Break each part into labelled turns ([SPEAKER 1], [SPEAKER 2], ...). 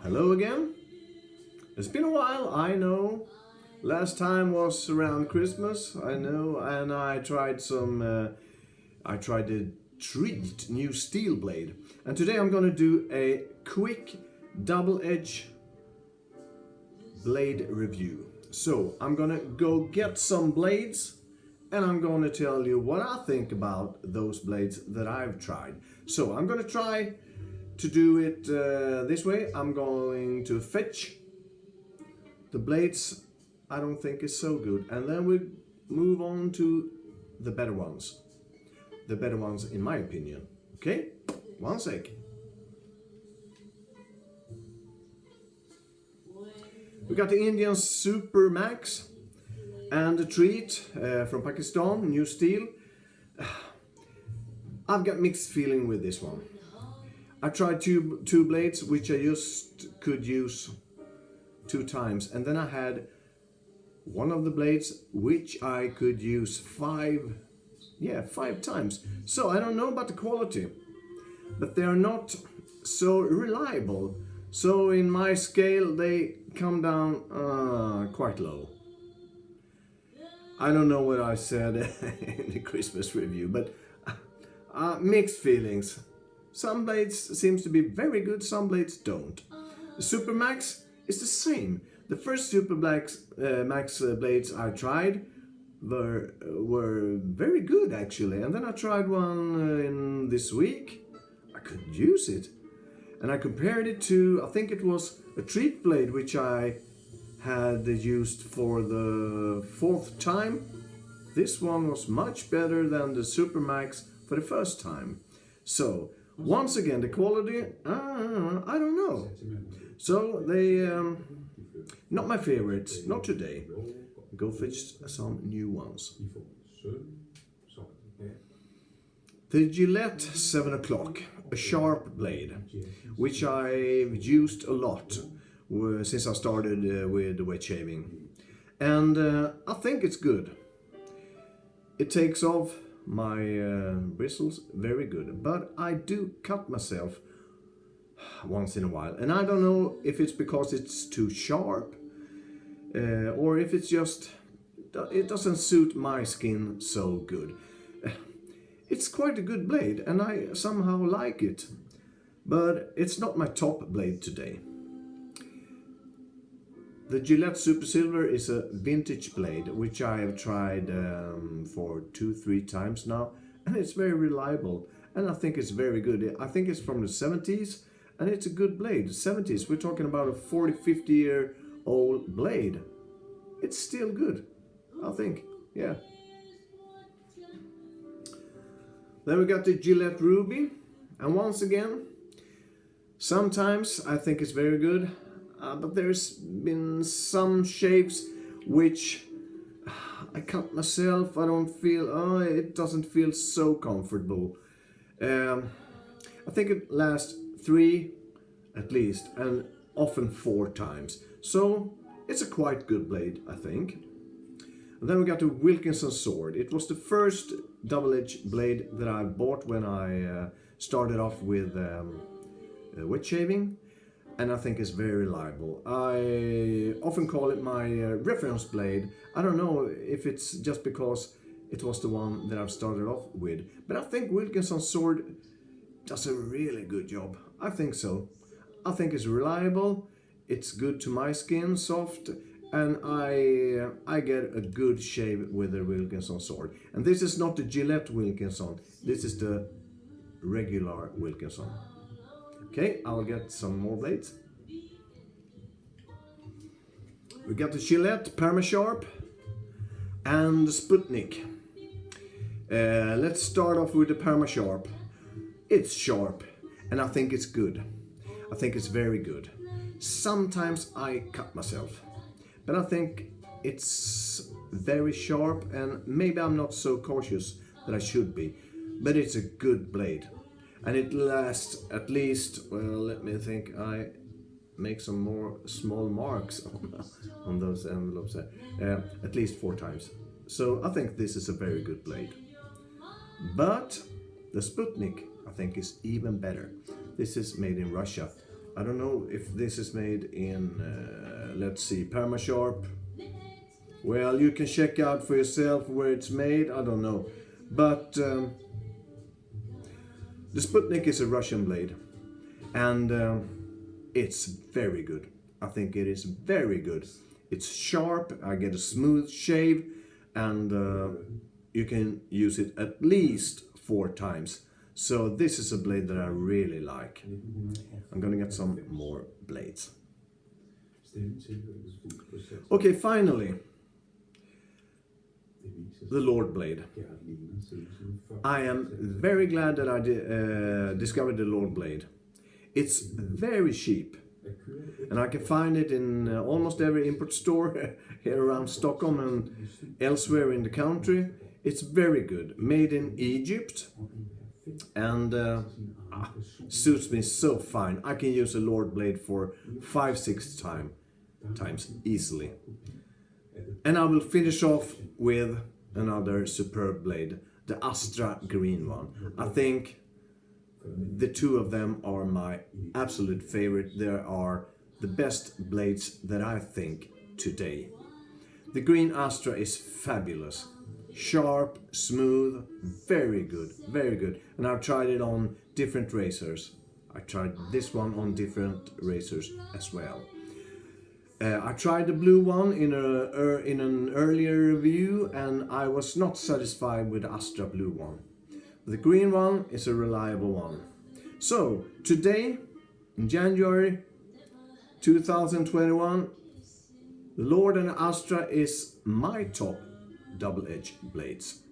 [SPEAKER 1] Hello again. It's been a while, I know. Last time was around Christmas, I know, and I tried the Treat new steel blade. And today I'm gonna do a quick double edge blade review. So I'm gonna go get some blades and I'm gonna tell you what I think about those blades that I've tried. So I'm gonna try to do it this way. I'm going to fetch the blades I don't think is so good, and then we move on to the better ones. The better ones in my opinion. Okay? One sec. We got the Indian Super Max and the Treat from Pakistan, new steel. I've got mixed feeling with this one. I tried two blades which I just could use 2 times, and then I had one of the blades which I could use 5 times. So I don't know about the quality, but they are not so reliable. So in my scale they come down quite low. I don't know what I said in the Christmas review, but mixed feelings. Some blades seems to be very good, some blades don't. The Super Max is the same. The first Super Max blades I tried were very good actually, and then I tried one in this week. I couldn't use it, and I compared it to, I think it was a Treat blade which I had used for the 4th time. This one was much better than the Super Max for the first time. So once again, the quality, I don't know. So they, not my favorites, not today. Go fetch some new ones. The Gillette 7 o'clock, a sharp blade, which I've used a lot since I started with wet shaving. And I think it's good. It takes off my bristles very good, but I do cut myself once in a while, and I don't know if it's because it's too sharp or if it's just it doesn't suit my skin so good. It's quite a good blade and I somehow like it, but it's not my top blade today. The Gillette Super Silver is a vintage blade which I have tried for 2-3 times now, and it's very reliable, and I think it's very good. I think it's from the 70s, and it's a good blade. The 70s, we're talking about a 40-50 year old blade. It's still good, I think, yeah. Then we got the Gillette Ruby, and once again, sometimes I think it's very good. But there's been some shaves which I cut myself. I don't feel, it doesn't feel so comfortable. I think it lasts 3 at least, and often 4 times. So it's a quite good blade, I think. And then we got the Wilkinson sword. It was the first double-edged blade that I bought when I started off with wet shaving. And I think it's very reliable. I often call it my reference blade. I don't know if it's just because it was the one that I've started off with, but I think Wilkinson sword does a really good job. I think so. I think it's reliable, it's good to my skin, soft, and I get a good shave with the Wilkinson sword. And this is not the Gillette Wilkinson, this is the regular Wilkinson. Okay, I'll get some more blades. We got the Gillette Permasharp and the Sputnik. Let's start off with the Permasharp. It's sharp, and I think it's good. I think it's very good. Sometimes I cut myself, but I think it's very sharp, and maybe I'm not so cautious that I should be, but it's a good blade. And it lasts at least, well, let me think, I make some more small marks on those envelopes there, at least 4 times. So I think this is a very good blade. But the Sputnik, I think, is even better. This is made in Russia. I don't know if this is made in, let's see, Permasharp. Well, you can check out for yourself where it's made, I don't know. But the Sputnik is a Russian blade, and it's very good. I think it is very good. It's sharp, I get a smooth shave, and you can use it at least 4 times. So this is a blade that I really like. I'm gonna get some more blades. Okay, finally, the Lord blade. I am very glad that I discovered the Lord blade. It's very cheap, and I can find it in almost every import store here around Stockholm and elsewhere in the country. It's very good, made in Egypt, and suits me so fine. I can use a Lord blade for 5-6 times easily. And I will finish off with another superb blade, the Astra green one. I think the two of them are my absolute favorite. They are the best blades that I think today. The green Astra is fabulous. Sharp, smooth, very good, very good. And I've tried it on different razors. I tried this one on different razors as well. I tried the blue one in an earlier review, and I was not satisfied with the Astra blue one. The green one is a reliable one. So today, in January 2021, the Lord and Astra is my top double-edged blades.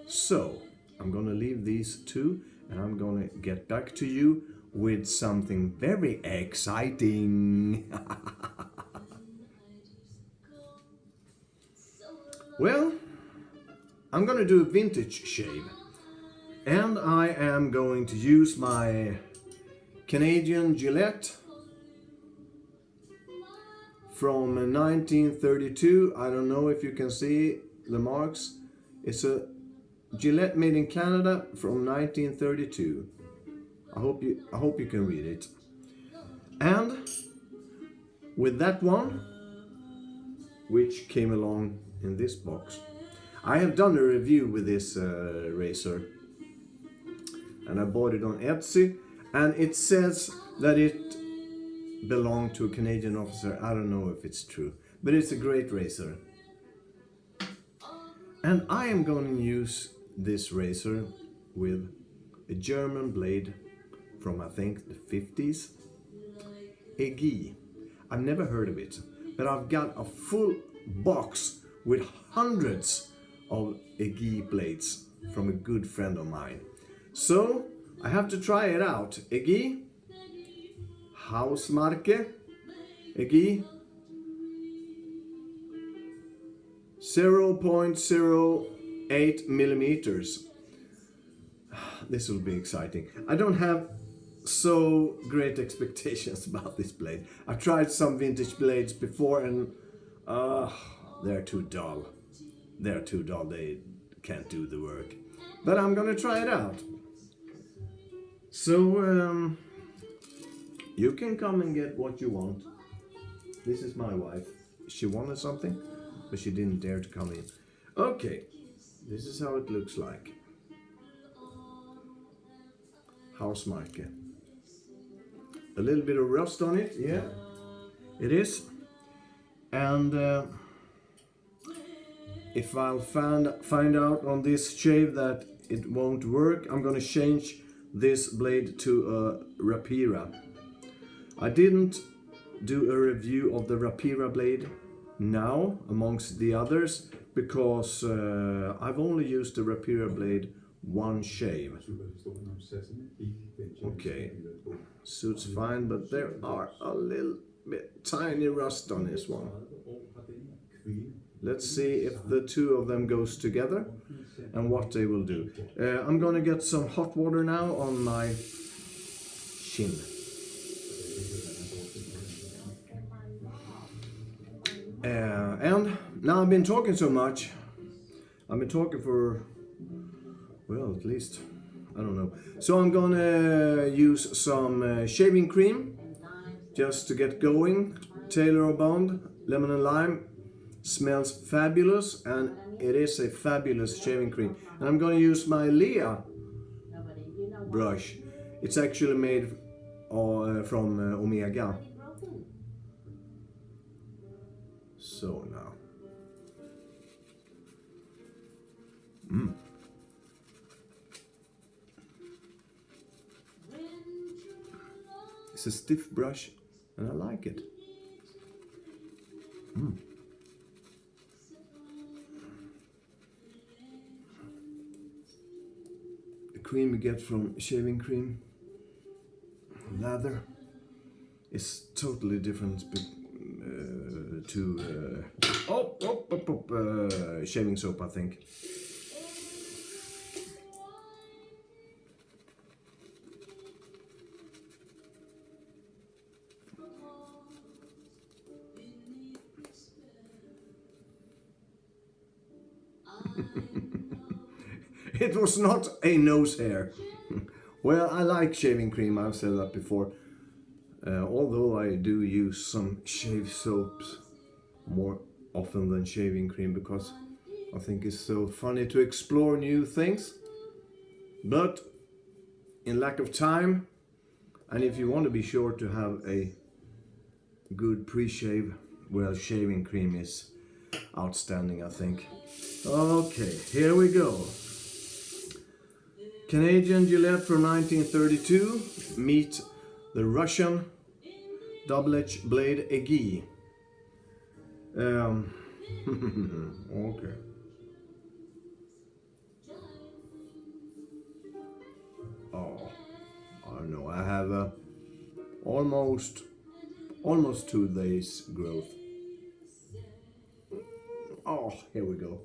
[SPEAKER 1] So I'm gonna leave these two, and I'm gonna get back to you with something very exciting. Well, I'm gonna do a vintage shave, and I am going to use my Canadian Gillette from 1932. I don't know if you can see the marks. It's a Gillette made in Canada from 1932. I hope you can read it. And with that one, which came along in this box, I have done a review with this razor, and I bought it on Etsy, and it says that it belonged to a Canadian officer. I don't know if it's true, but it's a great razor. And I am going to use this razor with a German blade from, I think, the 50s. Egi. I've never heard of it, but I've got a full box with hundreds of Egi blades from a good friend of mine. So I have to try it out. Egi Hausmarke. Egi 0.08 millimeters. This will be exciting. I don't have so great expectations about this blade. I've tried some vintage blades before, and they're too dull. They're too dull. They can't do the work. But I'm gonna try it out. So you can come and get what you want. This is my wife. She wanted something, but she didn't dare to come in. Okay, this is how it looks like. Hausmarke. A little bit of rust on it, yeah, it is. And if I'll find out on this shave that it won't work, I'm gonna change this blade to a Rapira. I didn't do a review of the Rapira blade now amongst the others because I've only used the Rapira blade one shave. Okay, suits fine, but there are a little bit tiny rust on this one. Let's see if the two of them goes together and what they will do. I'm gonna get some hot water now on my chin. And now I've been talking so much. I've been talking for, well, at least I don't know. So I'm gonna use some shaving cream just to get going. Taylor & Bond, lemon and lime. Smells fabulous, and it is a fabulous shaving cream. And I'm gonna use my Lea brush. It's actually made from Omega. So now. It's a stiff brush, and I like it. The cream you get from shaving cream, lather, is totally different to shaving soap, I think. It was not a nose hair. Well, I like shaving cream, I've said that before. Although I do use some shave soaps more often than shaving cream because I think it's so funny to explore new things. But in lack of time, and if you want to be sure to have a good pre-shave, well, shaving cream is outstanding, I think. Okay, here we go. Canadian Gillette from 1932 meet the Russian double-edged blade Egi. Okay. Oh, I don't know. I have almost 2 days growth. Oh, here we go.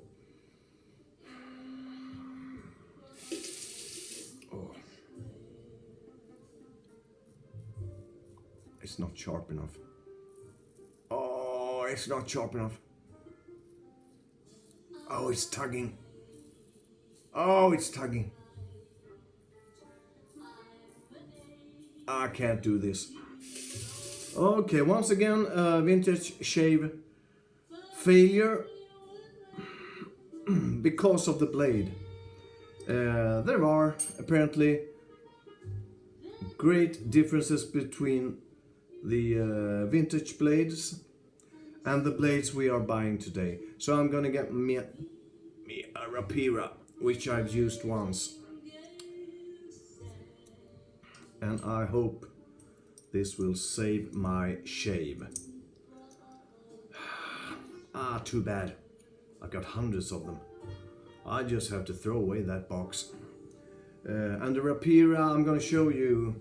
[SPEAKER 1] Oh. It's not sharp enough. Oh, it's not sharp enough. Oh, it's tugging. Oh, it's tugging. I can't do this. Okay, once again, vintage shave failure because of the blade. There are apparently great differences between the vintage blades and the blades we are buying today. So I'm gonna get me a Rapira, which I've used once. And I hope this will save my shave. Ah, too bad. I got hundreds of them. I just have to throw away that box. And the Rapira, I'm gonna show you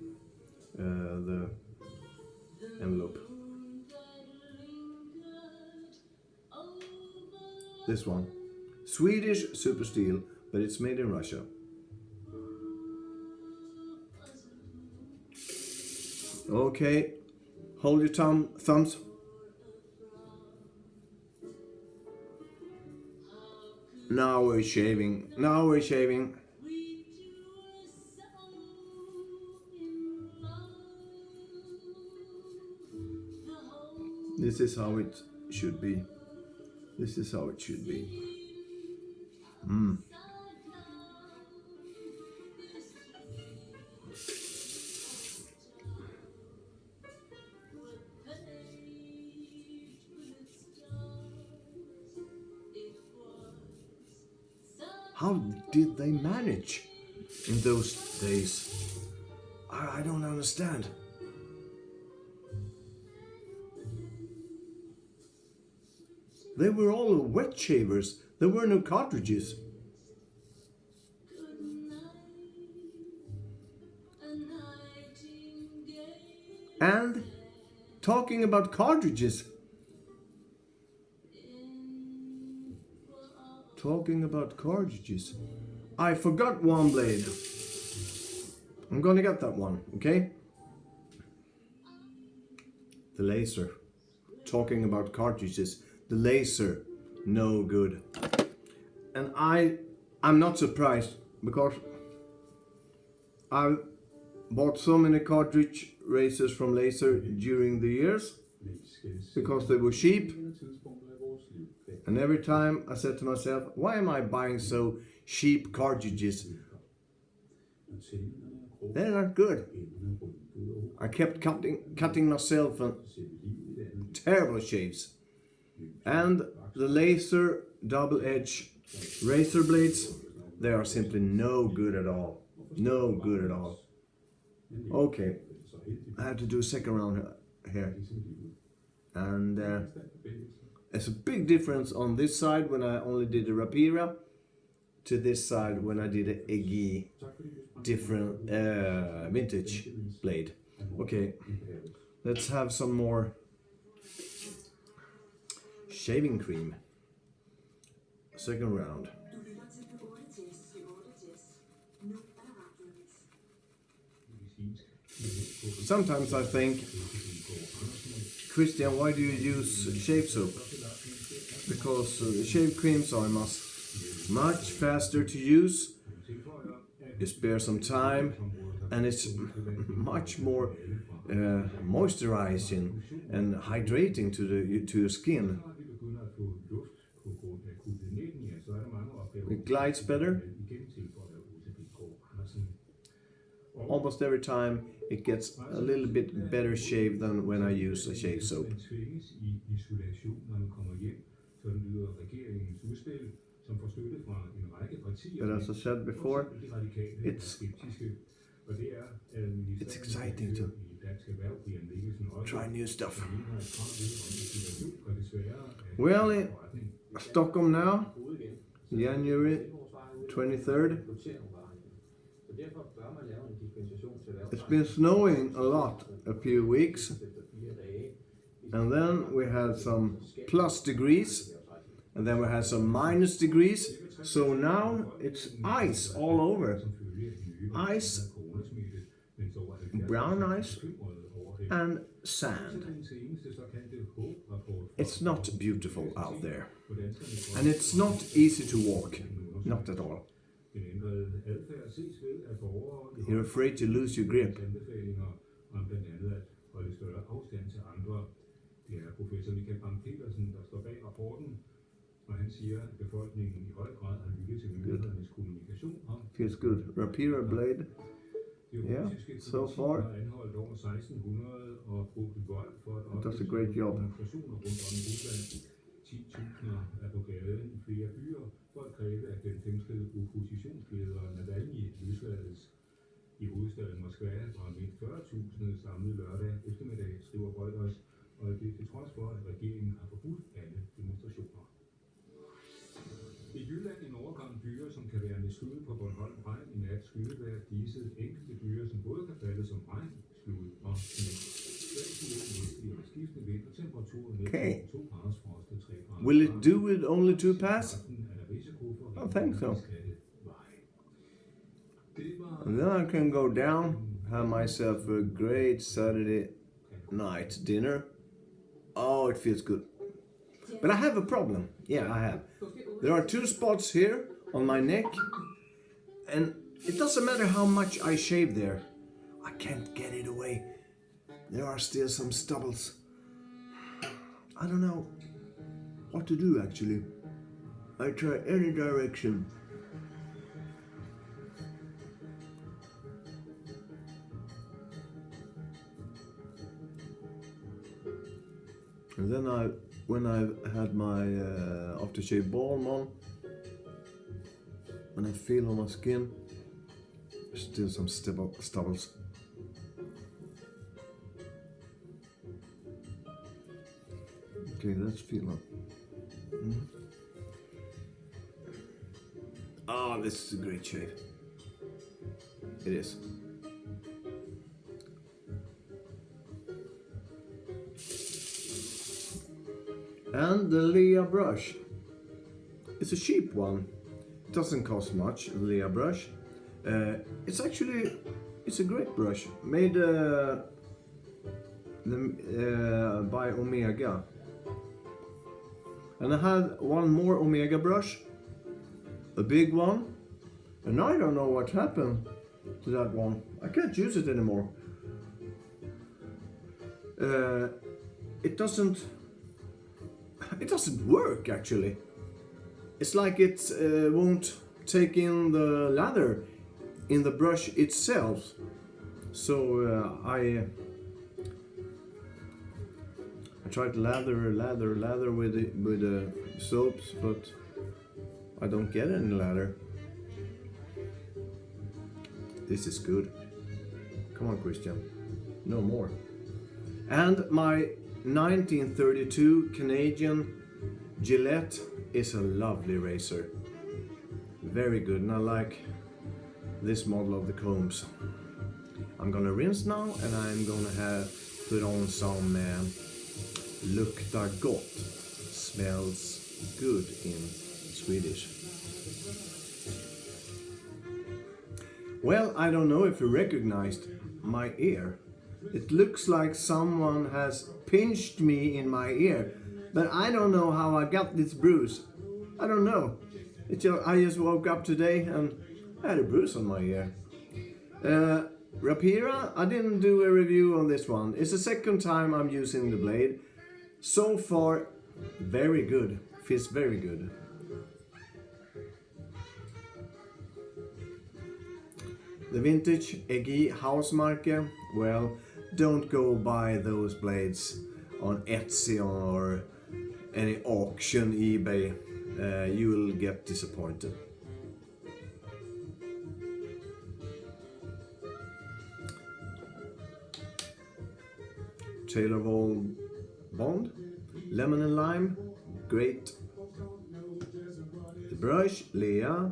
[SPEAKER 1] the envelope. This one. Swedish super steel, but it's made in Russia. Okay, hold your thumbs. Now we're shaving. This is how it should be. How did they manage in those days? I don't understand. They were all wet shavers. There were no cartridges. And talking about cartridges. I forgot one blade. I'm gonna get that one, okay? The laser. Talking about cartridges. The laser. No good. And I'm not surprised because I've bought so many cartridge razors from Laser during the years because they were cheap. And every time I said to myself, why am I buying so cheap cartridges? They're not good. I kept cutting myself on terrible shaves. And the Laser double-edged razor blades, they are simply no good at all. No good at all. Okay, I have to do a second round here. And there's a big difference on this side when I only did a Rapira to this side when I did a Eggy different vintage blade. Okay, let's have some more shaving cream. Second round. Sometimes I think, Christian, why do you use shave soap? Because shave creams are much faster to use, you spare some time, and it's much more moisturizing and hydrating to your skin. It glides better. Almost every time it gets a little bit better shave than when I use a shave soap. But as I said before, it's exciting to try new stuff. Well, in Stockholm now, January 23rd. It's been snowing a lot a few weeks, and then we had some plus degrees, and then we had some minus degrees, so now it's ice all over. Ice, brown ice, and sand. It's not beautiful out there, and it's not easy to walk, not at all. You're afraid to lose your grip. Good. Feels good. Rapira blade. Yeah, so far it does a great job.
[SPEAKER 2] I hovedstaden Moskva var mindst 40.000 samlet lørdag eftermiddag, skriver Reuters, og det til trods for, at regeringen har forbudt alle demonstrationer. I Jylland en overgang byer, som kan være med slud på Bornholm regn i nat, skyldes være disse enkelte byer, som både kan falde som regn, slud og sne. Skiftende vind og temperaturen ned til 2 graders frost og 3 grader.
[SPEAKER 1] Will it do with only 2 pass? I think so. And then I can go down, have myself a great Saturday night dinner. Oh, it feels good. But I have a problem. Yeah, I have. There are 2 spots here on my neck, and it doesn't matter how much I shave there. I can't get it away. There are still some stubbles. I don't know what to do actually. I try any direction. And then when I've had my aftershave balm on, when I feel on my skin, there's still some stubbles. Okay, let's feel up. Ah, this is a great shave. It is. And the Lea brush. It's a cheap one. It doesn't cost much, the Lea brush. It's a great brush. Made by Omega. And I had one more Omega brush. A big one. And I don't know what happened. to that one. I can't use it anymore. It doesn't work actually. It's like it won't take in the lather in the brush itself. So I tried lather with the soaps, but I don't get any lather. This is good. Come on, Christian. No more. And my 1932 Canadian Gillette is a lovely razor. Very good, and I like this model of the combs. I'm gonna rinse now, and I'm gonna put on some Luktar gott. Smells good in Swedish. Well, I don't know if you recognized my ear. It looks like someone has pinched me in my ear, but I don't know how I got this bruise. I don't know. I just woke up today and I had a bruise on my ear. Rapira, I didn't do a review on this one. It's the second time I'm using the blade. So far, very good. Feels very good. The vintage EGI Hausmarke, well, don't go buy those blades on Etsy or any auction, eBay. You will get disappointed. Taylor Wall Bond, lemon and lime, great. The brush, Lea,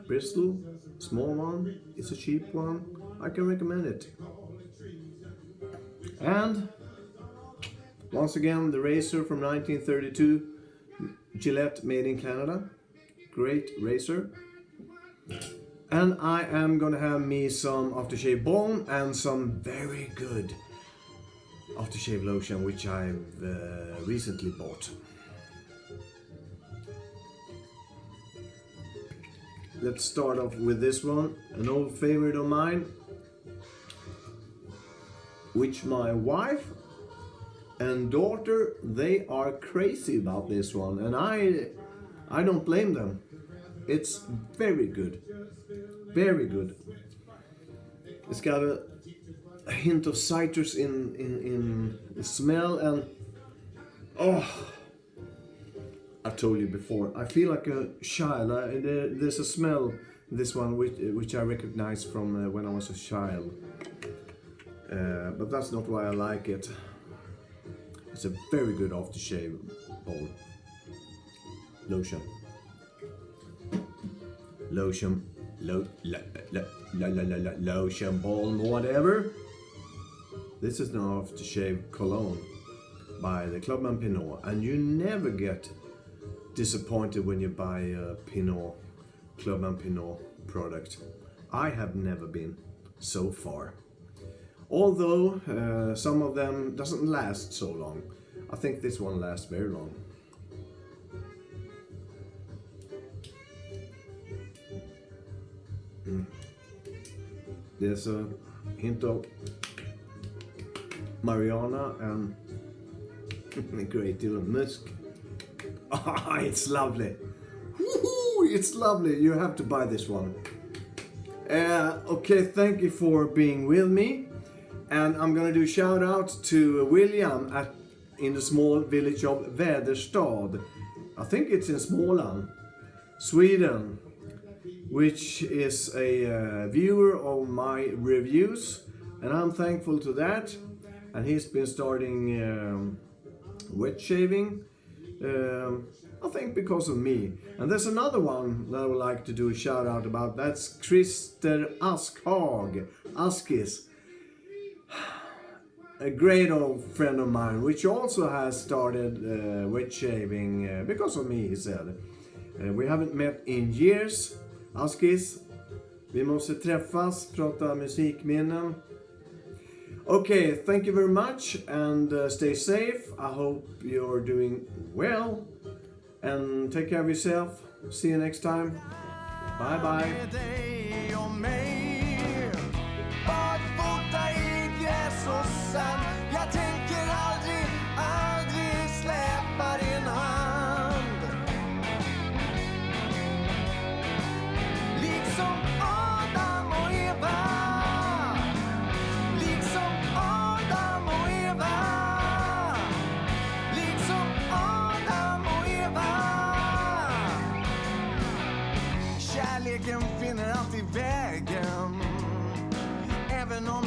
[SPEAKER 1] Bristol, small one, it's a cheap one, I can recommend it. And once again, the razor from 1932, Gillette made in Canada, great razor. And I am gonna have me some aftershave balm and some very good aftershave lotion, which I've recently bought. Let's start off with this one, an old favorite of mine, which my wife and daughter, they are crazy about this one, and I don't blame them. It's very good, very good. It's got a hint of citrus in the smell, and oh, I told you before, I feel like a child. There's a smell in this one which I recognize from when I was a child, but that's not why I like it. It's a very good aftershave ball. Lotion, lotion balm, whatever. This is an aftershave cologne by the Clubman Pinot, and you never get disappointed when you buy a Clubman Pinot product. I have never been so far. Although some of them doesn't last so long. I think this one lasts very long. There's a hint of Mariana and a great deal of musk. Ah, it's lovely. Woohoo, it's lovely. You have to buy this one. Okay, thank you for being with me. And I'm gonna do a shout out to William in the small village of Väderstad. I think it's in Småland, Sweden, which is a viewer of my reviews, and I'm thankful to that. And he's been starting wet shaving, I think because of me. And there's another one that I would like to do a shout out about. That's Christer Askhag, Askis, a great old friend of mine, which also has started wet shaving because of me, he said. We haven't met in years, Askis. Vi måste träffas, prata musikminnen. Okay, thank you very much, and stay safe. I hope you're doing well, and take care of yourself. See you next time. Bye bye.
[SPEAKER 3] Kärleken finner alltid vägen. Även om